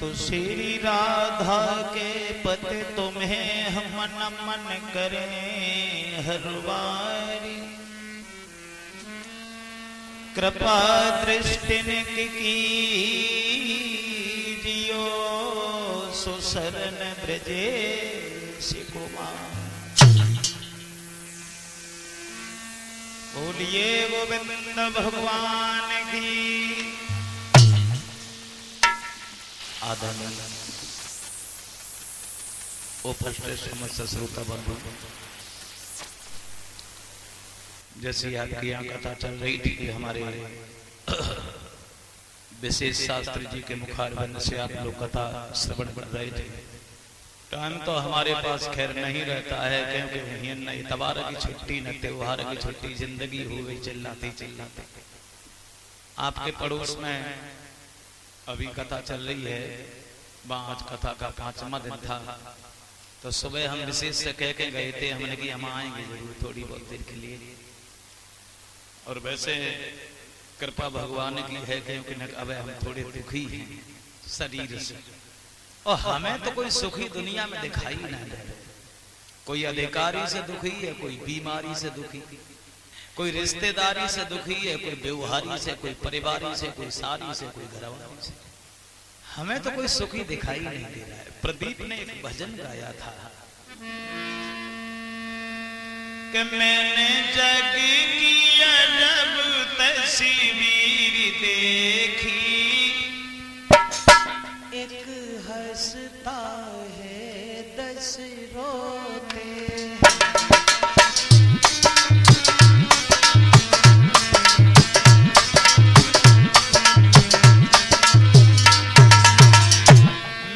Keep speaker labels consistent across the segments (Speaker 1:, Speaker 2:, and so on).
Speaker 1: तो श्री राधा के पति तुम्हें हम नमन करें हर बारी। कृपा दृष्टि की जियो सुसरन ब्रजे कुमार। बोलिए गोविंद भगवान की। आदरणीय उपस्थित समस्त श्रोता बंधु, जैसी आपकी यहाँ कथा चल रही थी कि हमारे विशेष शास्त्री जी के मुखारबिंद से आप लोग कथा श्रवण कर रहे थे। टाइम तो हमारे पास खैर नहीं रहता है, क्योंकि न इतवार की छुट्टी न त्योहार की छुट्टी, जिंदगी हो गई चिल्लाते चिल्लाते। आपके पड़ोस में अभी कथा चल रही है, आज कथा का 5वां दिन था। तो सुबह हम विशेष से कह के गए थे, हमने कि हम आएंगे जरूर थोड़ी बहुत देर के लिए। और वैसे कृपा भगवान की है, क्योंकि अब हम थोड़े दुखी हैं शरीर से, और हमें तो कोई सुखी दुनिया में दिखाई नहीं दे। कोई अधिकारी से दुखी है, कोई बीमारी से दुखी, कोई रिश्तेदारी से दुखी है, कोई व्यवहारी से, कोई परिवारी से, कोई सारी से, कोई घरवाली से। हमें तो कोई सुखी दिखाई नहीं दे रहा है। प्रदीप ने एक भजन गाया था कि मैंने जग की अजब तस्वीर देखी, एक हंसता है 10 रोते हैं।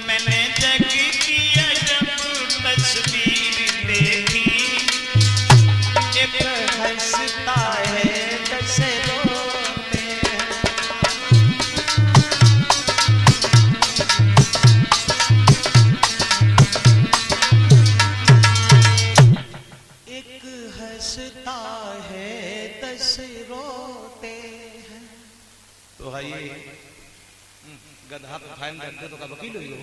Speaker 1: मैंने जग की अजब तस्वीर देखी, एक हंसता है 10 रोते हैं। एक हंसता है 10 रोते हैं। तो आइए गधा पे फाइन करते तो का वकील हुई हो।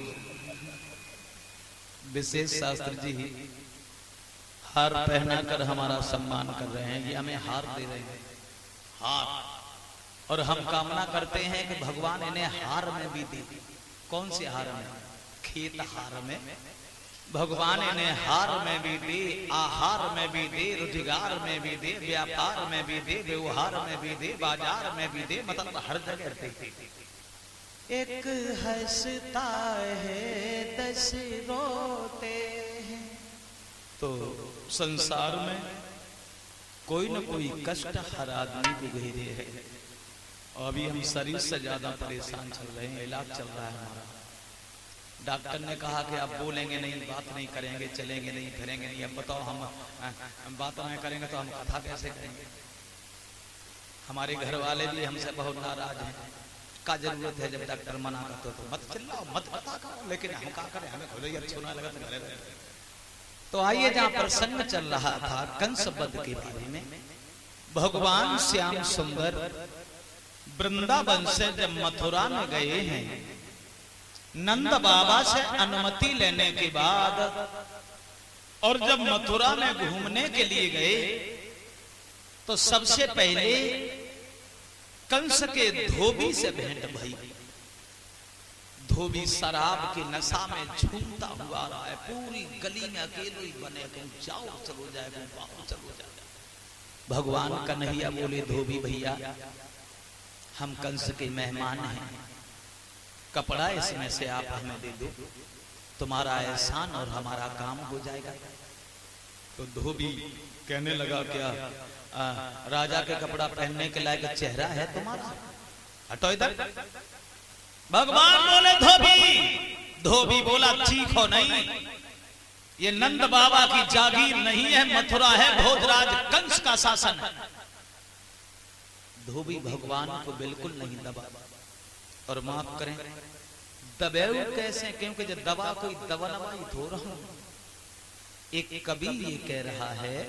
Speaker 1: विशेष शास्त्री जी हार पहनाकर हमारा सम्मान कर रहे हैं, कि हमें हार दे रहे हैं, हार। और हम कामना करते हैं कि भगवान इन्हें हार में भी दे। कौन से हार में? खेत हार में। भगवान इन्हें हार में भी दे, आहार में भी दे, रोजगार में भी दे, व्यापार में भी दे, व्यवहार में भी दे, बाजार में भी दे, मतलब हर जगह दे। एक हंसता है 10 रोते हैं। तो संसार में कोई न कोई कष्ट हर आदमी को घेरे है। और अभी हम शरीर से ज्यादा परेशान चल रहे हैं, इलाज चल रहा है हमारा। डॉक्टर ने कहा कि आप बोलेंगे नहीं, बात नहीं करेंगे, चलेंगे नहीं, फिरेंगे नहीं। अब बताओ हम बात नहीं करेंगे तो हम कथा कैसे करेंगे? हमारे घर वाले भी हमसे बहुत नाराज हैं। का जरूरत है जब डॉक्टर मना करते तो मत चिल्लाओ, मत कथा करो, लेकिन हम क्या करें, हमें खुद ही अच्छा ना लगा तो घरे रहे। तो आइए, जहाँ प्रसंग चल रहा था कंस वध के बारे में, भगवान श्याम सुंदर वृंदावन से जब मथुरा में गए हैं, नंद बाबा से अनुमति लेने के बाद, और जब मथुरा में घूमने के लिए गए तो सबसे पहले कंस के धोबी से भेंट भई। धोबी शराब की नशा में झूमता हुआ रहा है, पूरी गली में अकेले ही बने, जाओ चलो जाए, चलो जाए। भगवान कन्हैया बोले, धोबी भैया हम कंस के मेहमान हैं, कपड़ा इसमें से आप हमें दे दो, तुम्हारा एहसान और हमारा काम हो जाएगा। तो धोबी कहने लगा, क्या राजा के कपड़ा पहनने के लायक चेहरा है तुम्हारा? हटो इधर। भगवान बोले, धोबी। धोबी बोला, चीखो नहीं, ये नंद बाबा की जागीर नहीं है, मथुरा है भोजराज कंस का शासन है। धोबी भगवान को बिल्कुल नहीं दबा। और माफ करें, दबेऊ कैसे? क्योंकि जब दबा कोई दबनवाई धो रहा हूं। एक कवि ये कह रहा है,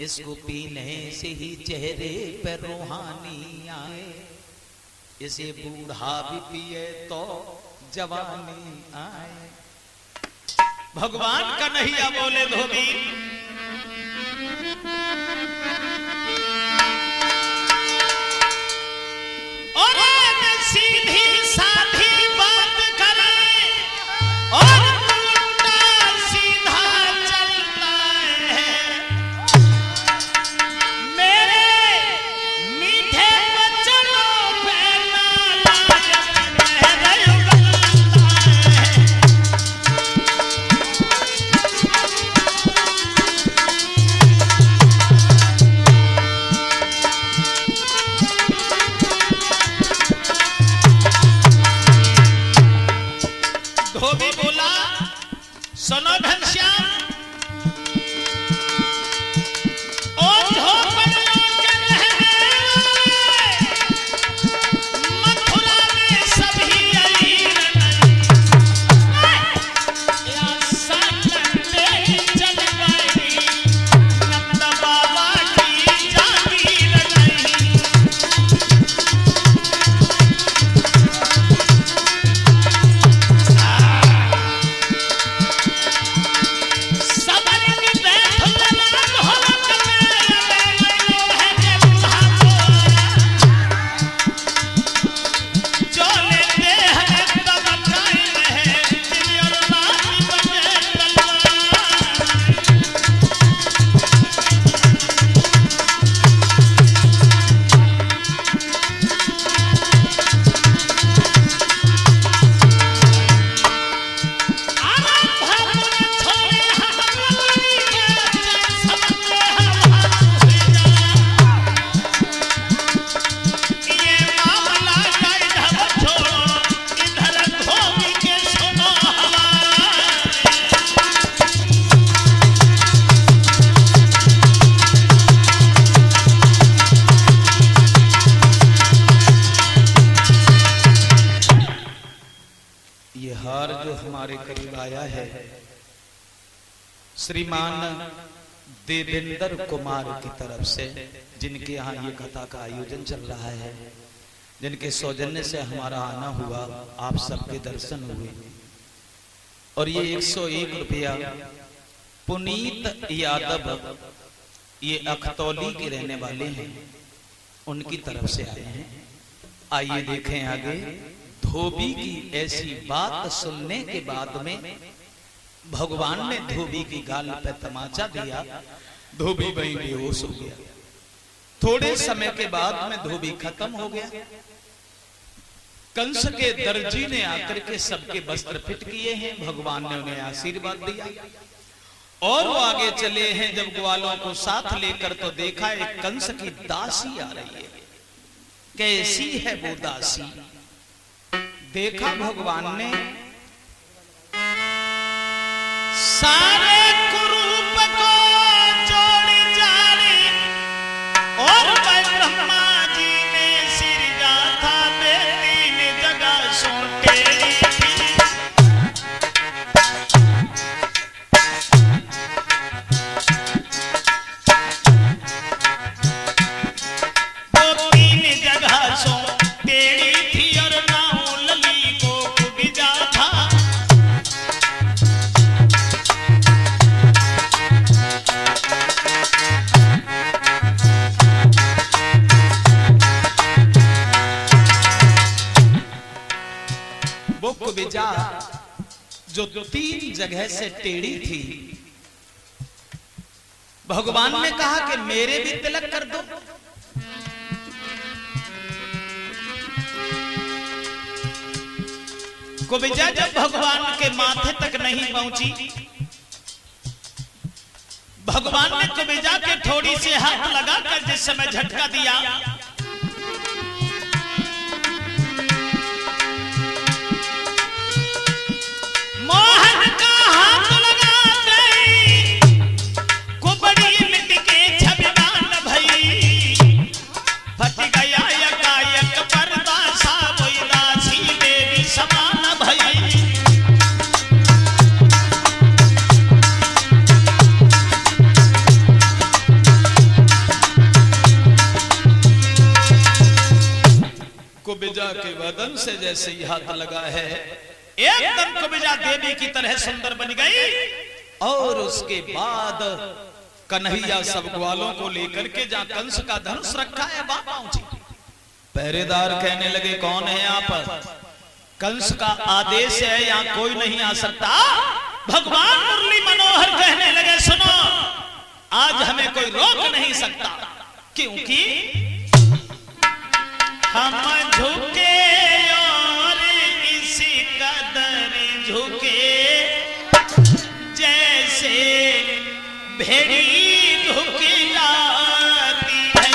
Speaker 1: इसको पीने से ही चेहरे पर रूहानी आए, इसे बूढ़ा भी पिए तो जवानी आए। भगवान कन्हैया बोले धोबी और सीधी साधी बात करे और उल्टा सीधा चलता है। मेरे मीठे बच्चों पे धोबी बोला सुनो घनश्याम मथुरा में सभी चल गई नंद बाबा की जागीर नहीं। ये हार जो हमारे करीब आया है श्रीमान देवेंद्र कुमार की तरफ से, जिनके यहाँ ये कथा का आयोजन चल रहा है, जिनके सौजन्य से हमारा आना हुआ, आप सबके दर्शन हुए। और ये 101 रुपया पुनीत यादव, ये अखतौली के रहने वाले हैं, उनकी तरफ से आए हैं। आइए देखें आगे। धोबी की ऐसी बात सुनने के बाद में भगवान ने धोबी की गाल पे तमाचा दिया, धोबी वहीं बेहोश हो गया। थोड़े समय के बाद में धोबी खत्म हो गया। कंस के दर्जी ने आकर के सबके वस्त्र फिट किए हैं, भगवान ने उन्हें आशीर्वाद दिया और वो आगे चले हैं। जब ग्वालों को साथ लेकर तो देखा एक कंस की दासी आ रही है। कैसी है वो दासी? देखा भगवान ने सारे कुरूप को जोड़ी जाड़ी और ब्रह्मा जी ने सिरजा था बेटी ने जगह सोटेरी वो तीन जगह सोटेरी थी और कुबिजा जो 3 जगह से टेढ़ी थी। भगवान ने कहा कि मेरे भी तिलक कर दो। कुबिजा जब भगवान के माथे तक नहीं पहुंची, भगवान ने कुबिजा के थोड़ी से हाथ लगाकर जिस समय झटका दिया, मोहन का हाथ लगा गई, कुबड़ी मिट के छबिदान भई, फट गया यकायक पर्दा सा वही दासी देवी समान भई। कुबिजा के बदन से जैसे ही हाथ लगा है, एकदम कुब्जा देवी की तरह सुंदर बन गई। और उसके बाद कन्हैया सब ग्वालों को लेकर के जहां कंस का धनुष रखा है वहां पहुंची। पहरेदार कहने लगे कौन है आप? कंस का आदेश है, यहां कोई नहीं आ सकता। भगवान मुरली मनोहर कहने लगे सुनो, आज हमें कोई रोक नहीं सकता, क्योंकि हम झुके और इसी कदर झुके जैसे भेड़ी झुक जाती है।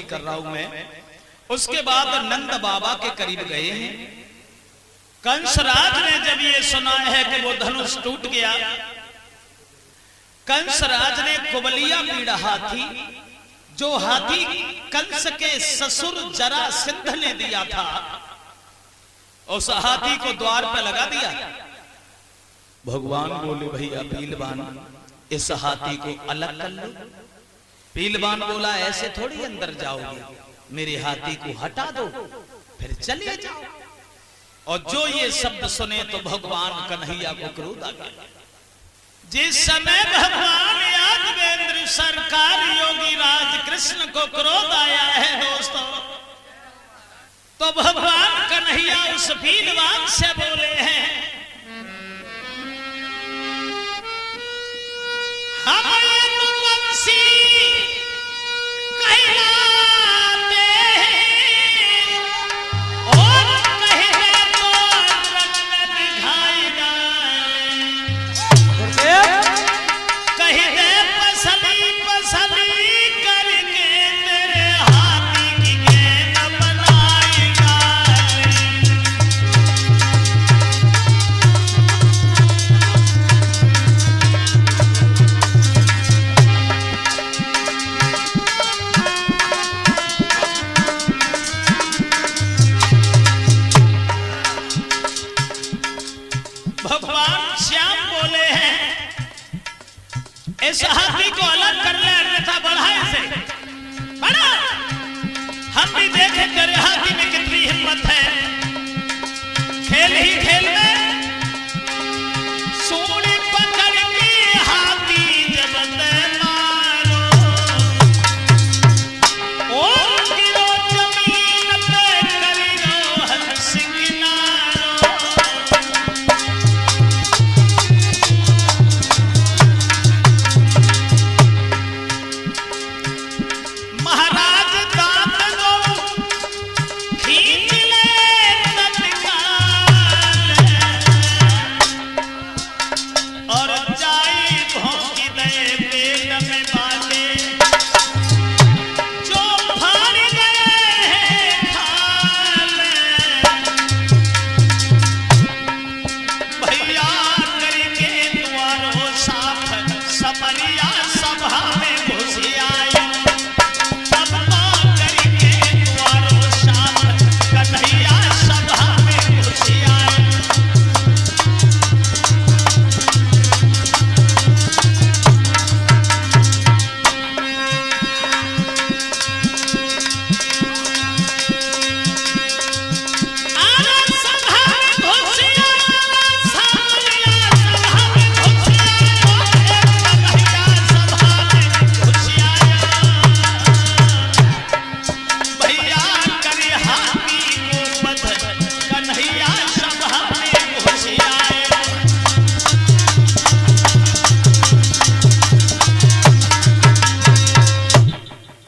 Speaker 1: कर रहा हूं मैं। उसके बाद नंद बाबा के करीब गए हैं। कंसराज ने जब ये सुना है कि वो धनुष टूट गया, कंसराज ने कुबलिया पीड़ा हाथी, जो हाथी कंस के ससुर जरासंध ने दिया था, उस हाथी को द्वार पर लगा दिया। भगवान बोले भैया पीलवान इस हाथी को अलग कर लो। पीलवान बोला ऐसे थोड़ी अंदर जाओगे, मेरे हाथी को हटा दो फिर चले जाओ। और जो ये शब्द सुने तो भगवान कन्हैया को क्रोध आ गया। जिस समय भगवान यादवेंद्र सरकार योगी राज कृष्ण को क्रोध आया है दोस्तों, तो भगवान कन्हैया उस पीलवान से बोले हैं हम इस हाथी को अलग कर ले, अन्यथा बढ़ा इसे, बढ़ा। हम भी देखें तेरे हाथी में कितनी हिम्मत है। खेल ही खेल में सूंड पकड़ के हाथी जब मारो, ओ गिरो जमीन पे करियो हंस किनारो। महाराज दांत दो खींच ले तत्काल, और जाई भौंकी दे पेट में बाले, जो फाड़ गए हैं खाल। भैया करके द्वारों साफ, समरिया सभा में घुस आए। सब करके द्वारों साफ, कन्हैया सभा में घुस आए।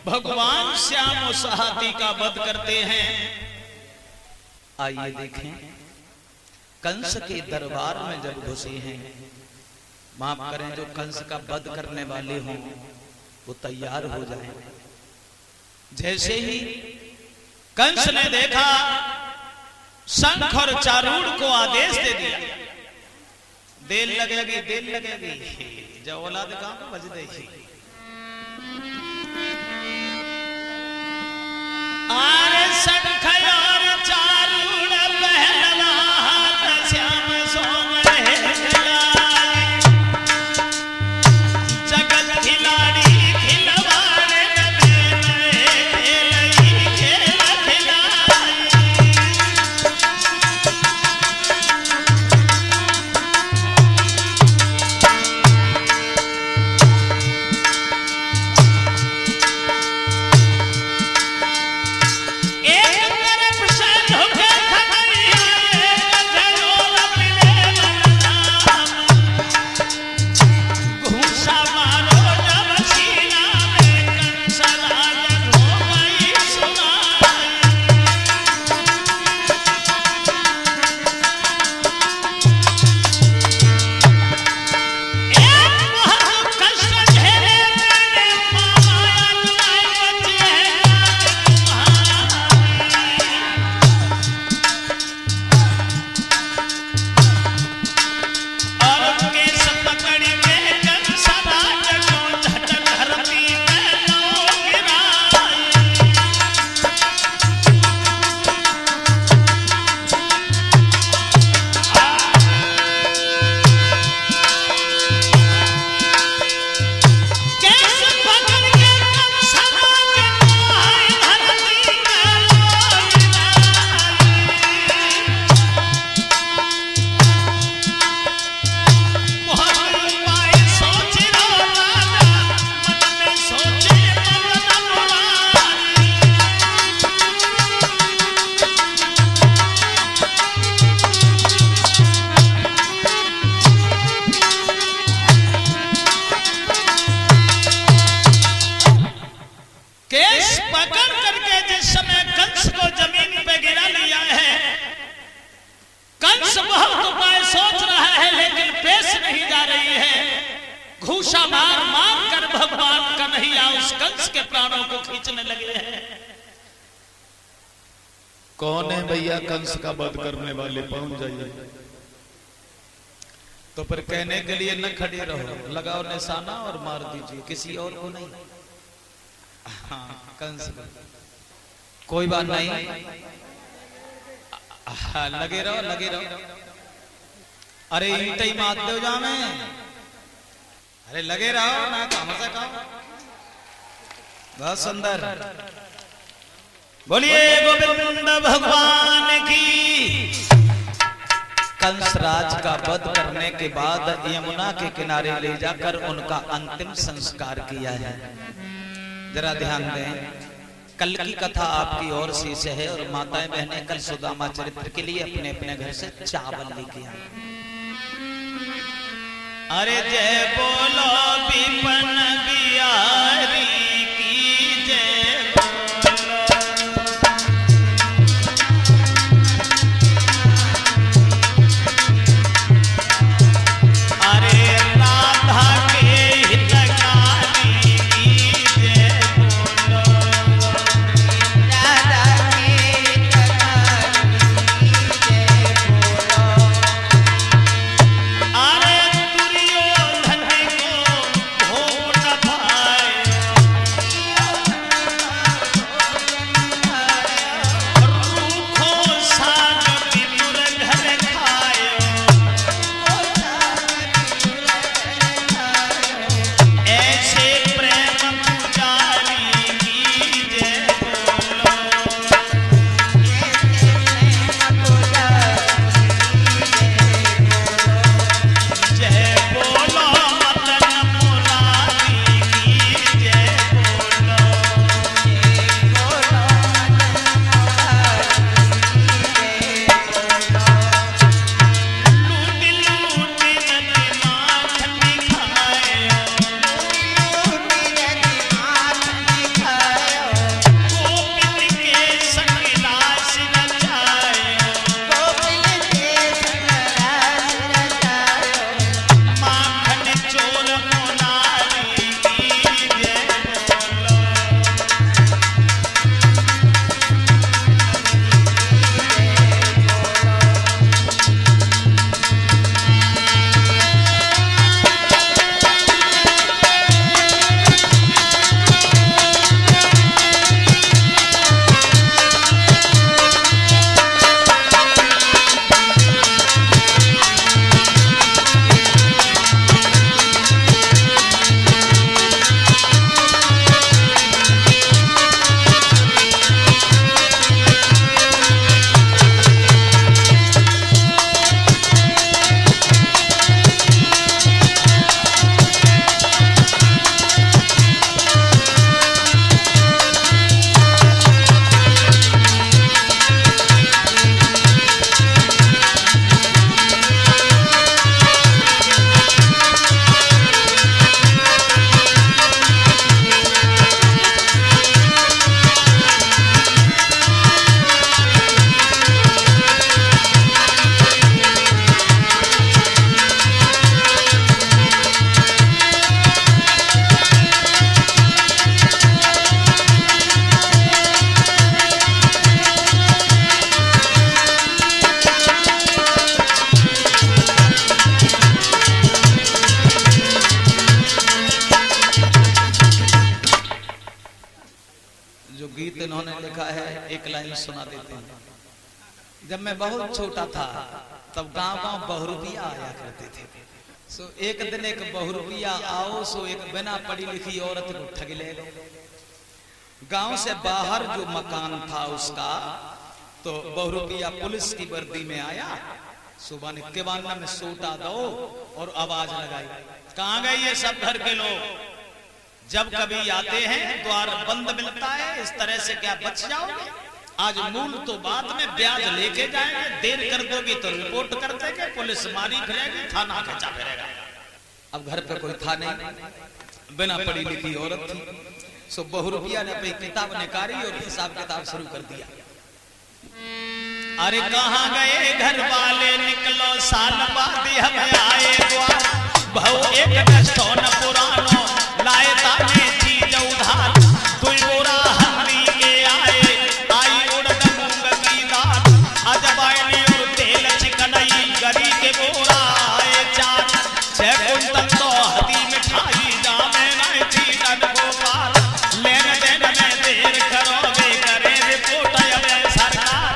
Speaker 1: भगवान श्याम उस हाथी का वध करते हैं। आइए देखें, कंस के दरबार में जब घुसे हैं, माफ करें, जो कंस का वध करने वाले हों वो तैयार हो जाएं। जैसे ही कंस ने देखा, शंख और चारूढ़ को आदेश दे दिया, देर लगेगी, देर लगेगी, जब औलाद कहां पे बज देगी। आरे शंख और चारूढ़ पहलवा हाथ श्याम सोम लाए, जगत खिलाड़ी खिलवाड़े में खेल ही खेल खिलाए। घूसा मार मार कर भगवान कन्हैया उस कंस के प्राणों को खींचने लगे हैं।
Speaker 2: कौन है भैया कंस का वध करने वाले, पहुंच जाइए। तो फिर कहने के लिए न खड़े रहो, लगाओ निशाना और मार दीजिए, किसी और को नहीं। हाँ, कंस कोई बात नहीं, लगे रहो लगे रहो। अरे ईंटे मार दो जामे, अरे लगे रहो ना तो हमसे कहो। बहुत सुंदर। बोलिए गोविंद भगवान की। कंसराज का वध करने के बाद यमुना के किनारे ले जाकर उनका अंतिम संस्कार किया है। जरा ध्यान दें, कल की कथा आपकी ओर से है और माताएं बहनें कल सुदामा चरित्र के लिए अपने अपने घर से चावल लेके आए। अरे जय बोलो विपन बिहारी की जय बोलो। अरे राधा के हितकारी की जय बोलो। राधा के हितकारी की जय बोलो। अरे गीत इन्होंने लिखा है, एक लाइन सुना देते हैं। जब मैं बहुत छोटा था तब गांव गांव बहुरूपिया आया करते थे। सो एक दिन एक बहुरूपिया आओ, सो एक बिना पढ़ी लिखी औरत को ठग ले लो। गांव से बाहर जो मकान था उसका, तो बहुरूपिया पुलिस की वर्दी में आया। सुबह ने किवाना में सोटा दो और आवाज लगाई, कहां गए ये सब घर के लोग? जब कभी आते हैं द्वार बंद मिलता है, इस तरह से क्या बच जाओगे? आज मूल तो बाद में ब्याज लेके जाएंगे, देर कर दोगी तो रिपोर्ट कर देंगे, पुलिस मारी फिरेगी, थाना खचा फिरेगा। अब घर पे कोई था नहीं, बिना पढ़ी लिखी औरत थी। सो बहुरूपिया ने अपनी किताब निकाली और हिसाब किताब शुरू कर दिया। अरे कहाँ गए घर वाले, निकलो साल बाद हम आए द्वार। बहु एक सोन पुरानो लाए ताने चीज उधार। कोई बोरा हल्दी के आए, आई उड़द मूंग की दाल। अजवाइन और तेल चिकनई गरी के बोरा आए चार। 6 कुंतल तो हदी मिठाई जामे नहीं थी नन गोपाल। लेन देन में देर करोगे करे रिपोर्ट अब सरकार।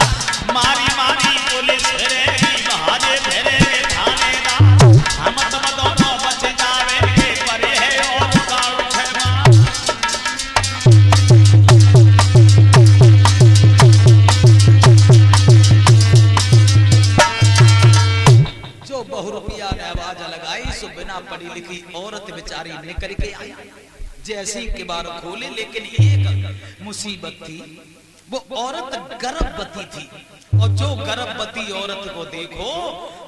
Speaker 2: मारी मारी पुलिस फिरेगी, बहाजे फिरेगे थानेदार। हम तुम दोनों बच जावेंगे पर पढ़ी लिखी औरत बेचारी निकल के आई, जैसी के बार खोले, लेकिन एक मुसीबत थी, वो औरत गर्भवती थी। और जो गर्भवती औरत को देखो,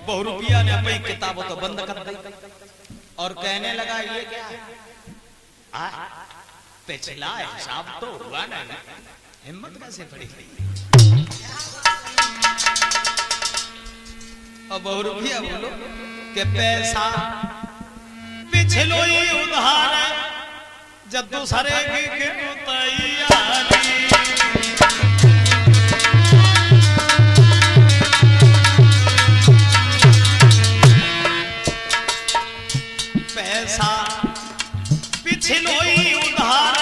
Speaker 2: बहुरूपिया ने अपनी किताबों तो बंद कर दी और कहने लगा ये क्या है? पिछला हिसाब तो हुआ ना, हिम्मत कैसे पड़ी गई? और बहुरूपिया बोलो कि पैसा पिछलो ही उधार जब दूसरे की तैयारी, पैसा पिछलो ही उधार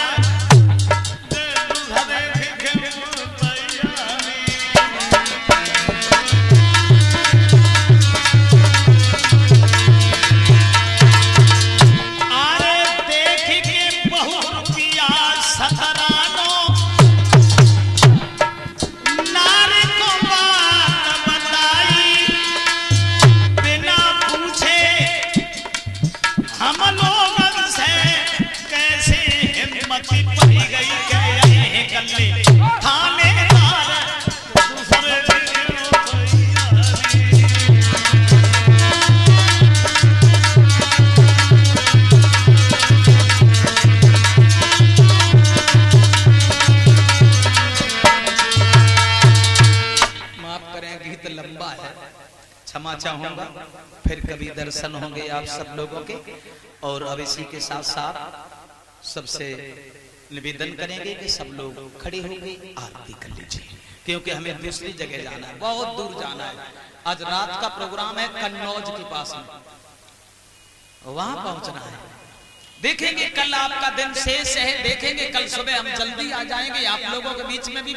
Speaker 2: क्षमा चाहूंगा, फिर कभी दर्शन होंगे आप सब लोगों के। और अब इसी के साथ साथ सबसे निवेदन करेंगे कि सब लोग खड़े होकर आरती कर लीजिए, क्योंकि हमें दूसरी जगह जाना है, बहुत दूर जाना है। आज रात का प्रोग्राम है कन्नौज के पास में, वहां पहुंचना है। देखेंगे कल आपका दिन शेष है, देखेंगे कल सुबह हम जल्दी आ जाएंगे आप लोगों के बीच में भी